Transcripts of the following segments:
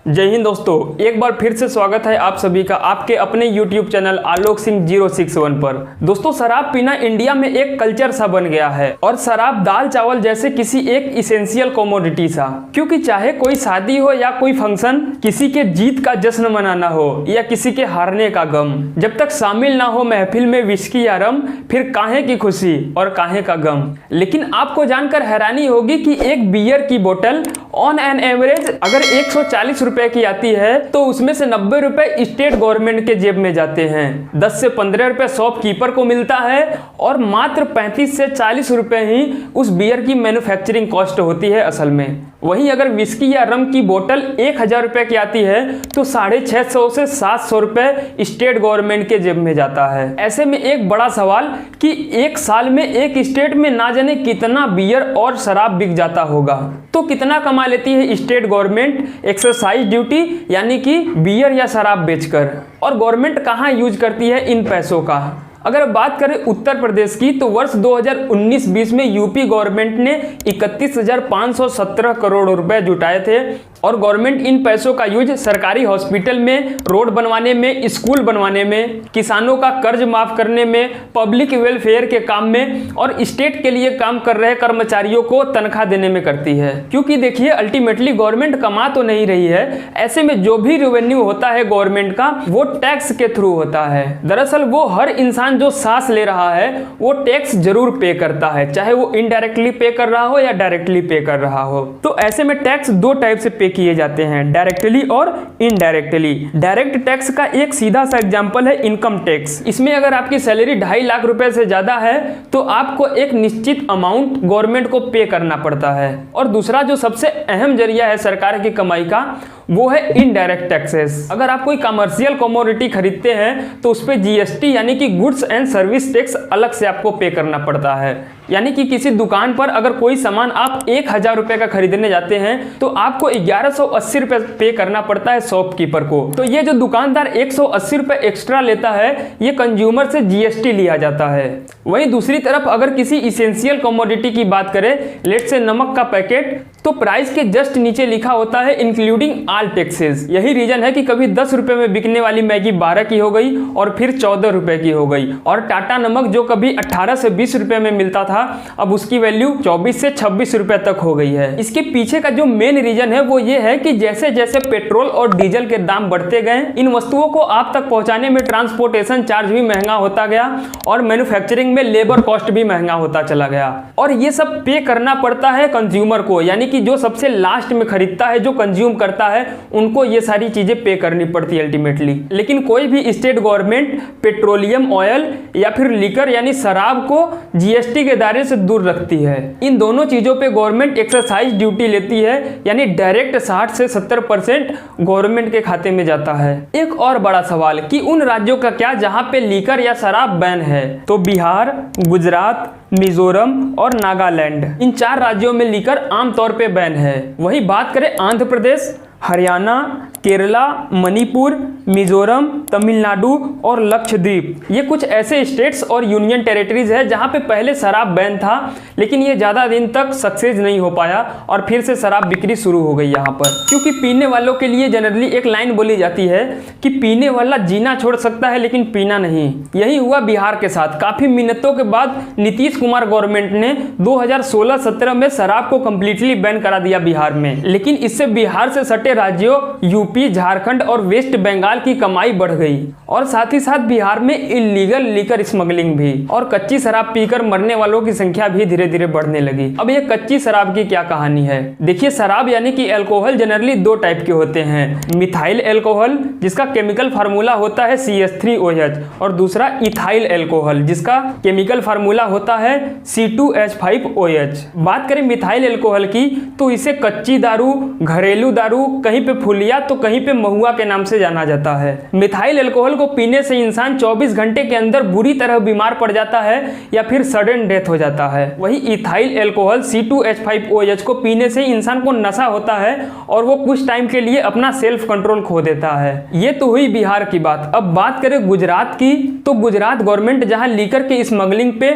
जय हिंद दोस्तों, एक बार फिर से स्वागत है आप सभी का आपके अपने YouTube चैनल आलोक सिंह 061 पर। दोस्तों, शराब पीना इंडिया में एक कल्चर सा बन गया है और शराब दाल चावल जैसे किसी एक इसेंशियल कमोडिटी सा, क्योंकि चाहे कोई शादी हो या कोई फंक्शन, किसी के जीत का जश्न मनाना हो या किसी के हारने का गम, जब तक शामिल ना हो महफिल में विस्की या रम, फिर काहे की खुशी और काहे का गम। लेकिन आपको जानकर हैरानी होगी कि एक बियर की बोतल ऑन एन एवरेज अगर 140 रुपए की आती है तो उसमें से 90 रुपए स्टेट गवर्नमेंट के जेब में जाते हैं, 10 से 15 रुपए शॉपकीपर को मिलता है और मात्र 35 से 40 रुपए ही उस बियर की मैन्युफैक्चरिंग कॉस्ट होती है असल में। वहीं अगर विस्की या रम की बोतल 1000 रुपए की आती है तो 650 से 700 रुपए स्टेट गवर्नमेंट के जेब में जाता है। ऐसे में एक बड़ा सवाल कि एक साल में एक स्टेट में ना जाने कितना बियर और शराब बिक जाता होगा, तो कितना कमा लेती है स्टेट गवर्नमेंट एक्साइज ड्यूटी यानी कि बियर या शराब बेचकर, और गवर्नमेंट कहां यूज करती है इन पैसों का। अगर बात करें उत्तर प्रदेश की तो वर्ष 2019-20 में यूपी गवर्नमेंट ने 31,517 करोड़ रुपए जुटाए थे और गवर्नमेंट इन पैसों का यूज सरकारी हॉस्पिटल में, रोड बनवाने में, स्कूल बनवाने में, किसानों का कर्ज माफ करने में, पब्लिक वेलफेयर के काम में और स्टेट के लिए काम कर रहे कर्मचारियों को तनख्वाह देने में करती है। क्योंकि देखिए, अल्टीमेटली गवर्नमेंट कमा तो नहीं रही है, ऐसे में जो भी रेवेन्यू होता है गवर्नमेंट का वो टैक्स के थ्रू होता है। दरअसल वो हर इंसान जो सांस ले रहा है वो टैक्स जरूर पे करता है, चाहे वो इनडायरेक्टली पे कर रहा हो या डायरेक्टली पे कर रहा हो। तो ऐसे में टैक्स दो टाइप से पे किए जाते हैं, डायरेक्टली और इनडायरेक्टली। डायरेक्ट टैक्स का एक सीधा सा एग्जांपल है इनकम टैक्स। इसमें अगर आपकी सैलरी 2.5 लाख रुपए से ज्यादा है तो आपको एक निश्चित अमाउंट गवर्नमेंट को पे करना पड़ता है। और दूसरा जो सबसे अहम जरिया है सरकार की कमाई का वो है इनडायरेक्ट टैक्सेस। अगर आप कोई कमर्शियल कमोडिटी खरीदते हैं तो उस पर जीएसटी यानी कि गुड्स एंड सर्विस टैक्स अलग से आपको पे करना पड़ता है। यानी कि किसी दुकान पर अगर कोई सामान आप 1000 रुपए का खरीदने जाते हैं तो आपको 1180 रुपए पे करना पड़ता है शॉपकीपर को। तो ये जो दुकानदार 180 रुपए एक्स्ट्रा लेता है ये कंज्यूमर से जीएसटी लिया जाता है। वहीं दूसरी तरफ अगर किसी इसेंशियल कमोडिटी की बात करें, लेट से नमक का पैकेट, तो प्राइस के जस्ट नीचे लिखा होता है इंक्लूडिंग ऑल टैक्सेस। यही रीजन है कि कभी 10 रुपए में बिकने वाली मैगी 12 की हो गई और फिर 14 रुपए की हो गई, और टाटा नमक जो कभी 18 से 20 रुपए में मिलता था अब उसकी वैल्यू 24 से 26 रुपए तक हो गई है। इसके पीछे का जो मेन रीजन है वो ये है कि जैसे जैसे पेट्रोल और डीजल के दाम बढ़ते गए, इन वस्तुओं को आप तक पहुंचाने में ट्रांसपोर्टेशन चार्ज भी महंगा होता गया और मैन्युफैक्चरिंग में लेबर कॉस्ट भी महंगा होता चला गया। और ये सब पे करना पड़ता है कंज्यूमर को, यानी कि जो सबसे लास्ट में खरीदता है, जो कंज्यूम करता है, उनको ये सारी चीजें पे करनी पड़ती है अल्टीमेटली। लेकिन कोई भी स्टेट गवर्नमेंट पेट्रोलियम ऑयल या फिर लिकर यानी शराब को जीएसटी के दायरे से दूर रखती है। इन दोनों चीजों पे गवर्नमेंट एक्साइज ड्यूटी लेती है, यानी डायरेक्ट 60 से 70% गवर्नमेंट के खाते में जाता है। एक और बड़ा सवाल कि उन राज्यों का क्या जहां पे लिकर या शराब बैन है, तो बिहार, गुजरात, मिजोरम और नागालैंड, इन 4 राज्यों में लिकर आमतौर पे बैन है। वही बात करें आंध्र प्रदेश, हरियाणा, केरला, मणिपुर, मिजोरम, तमिलनाडु और लक्षद्वीप, ये कुछ ऐसे स्टेट्स और यूनियन टेरिटरीज है जहां पे पहले शराब बैन था, लेकिन ये ज्यादा दिन तक सक्सेस नहीं हो पाया और फिर से शराब बिक्री शुरू हो गई यहाँ पर। क्योंकि पीने वालों के लिए जनरली एक लाइन बोली जाती है कि पीने वाला जीना छोड़ सकता है लेकिन पीना नहीं। यही हुआ बिहार के साथ। काफी मिन्नतों के बाद नीतीश कुमार गवर्नमेंट ने 2016-17 में शराब को कंप्लीटली बैन करा दिया बिहार में, लेकिन इससे बिहार से सटे राज्यों यूपी, झारखंड और वेस्ट बंगाल की कमाई बढ़ गई और साथ ही साथ बिहार में इलीगल लिकर स्मगलिंग भी और कच्ची शराब पीकर मरने वालों की संख्या भी धीरे धीरे बढ़ने लगी। अब ये कच्ची शराब की क्या कहानी है? देखिए, शराब यानी कि अल्कोहल जनरली 2 टाइप के होते हैं। मिथाइल अल्कोहल जिसका केमिकल फार्मूला होता है CH3OH और दूसरा इथाइल अल्कोहल जिसका केमिकल फार्मूला होता है C2H5OH। बात करें मिथाइल अल्कोहल की तो इसे कच्ची दारू, घरेलू दारू, कहीं पे फुलिया तो कहीं पे महुआ के नाम से जाना जाता है। मिथाइल अल्कोहल को पीने से इंसान 24 घंटे के अंदर बुरी तरह बीमार पड़ जाता है या फिर सडन डेथ हो जाता है। वही इथाइल अल्कोहल C2H5OH को पीने से इंसान को नशा होता है और वो कुछ टाइम के लिए अपना सेल्फ कंट्रोल खो देता है। ये तो हुई बिहार की बात। अब बात करें गुजरात की तो गुजरात गवर्नमेंट जहां लीकर के स्मगलिंग पे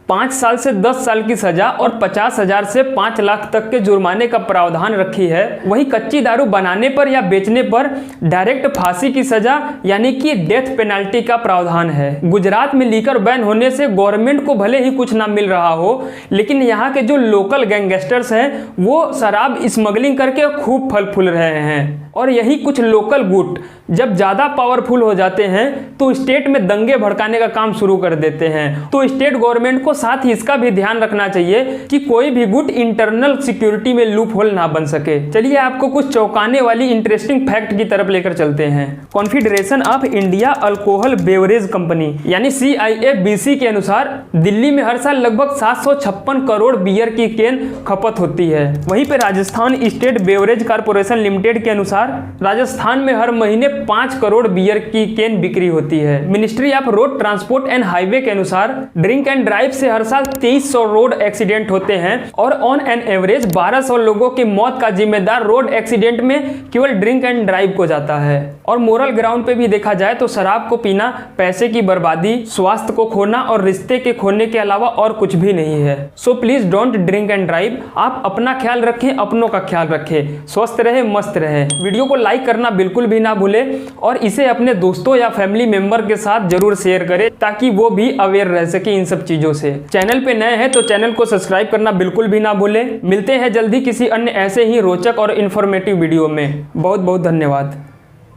5 साल से 10 साल की सजा और 50,000 से 5 लाख तक के जुर्माने का प्रावधान रखी है। वहीं कच्ची दारू बनाने पर या बेचने पर डायरेक्ट फांसी की सजा यानी कि डेथ पेनल्टी का प्रावधान है। गुजरात में लीकर बैन होने से गवर्नमेंट को भले ही कुछ ना मिल रहा हो, लेकिन यहाँ के जो लोकल गैंगस्टर्स हैं वो शराब स्मगलिंग करके खूब फल फूल रहे हैं। और यही कुछ लोकल गुट जब ज़्यादा पावरफुल हो जाते हैं तो स्टेट में दंगे भड़काने का काम शुरू कर देते हैं। तो स्टेट गवर्नमेंट को साथ ही इसका भी ध्यान रखना चाहिए कि कोई भी गुट इंटरनल सिक्योरिटी में लूप होल ना बन सके। चलिए आपको कुछ चौंकाने वाली इंटरेस्टिंग फैक्ट की तरफ लेकर चलते हैं। Confederation of India alcohol beverage company यानी CIABC के अनुसार दिल्ली में हर साल लगभग 756 करोड़ बियर की केन खपत होती है। वहीं पे Rajasthan state beverage corporation limited के अनुसार राजस्थान में हर महीने 5 करोड़ बियर की केन बिक्री होती है। Ministry of road transport and highway के अनुसार ड्रिंक एंड ड्राइव से हर साल 2300 रोड एक्सीडेंट होते हैं और ऑन एन एवरेज 1200 लोगों की मौत का जिम्मेदार रोड एक्सीडेंट में केवल ड्रिंक एंड ड्राइव को जाता है। और मोरल ग्राउंड पे भी देखा जाए तो शराब को पीना पैसे की बर्बादी, स्वास्थ्य को खोना और रिश्ते के खोने के अलावा और कुछ भी नहीं है। So please don't drink and drive. आप अपना ख्याल रखें, अपनों का ख्याल रखें, स्वस्थ रहे, मस्त रहे। वीडियो को लाइक करना बिल्कुल भी ना भूलें और इसे अपने दोस्तों या फैमिली मेंबर के साथ जरूर शेयर करें ताकि वो भी अवेयर रह सके इन सब चीजों से। चैनल पे नए हैं तो चैनल को सब्सक्राइब करना बिल्कुल भी ना भूलें। मिलते हैं जल्दी किसी अन्य ऐसे ही रोचक और इन्फॉर्मेटिव वीडियो में। बहुत बहुत धन्यवाद।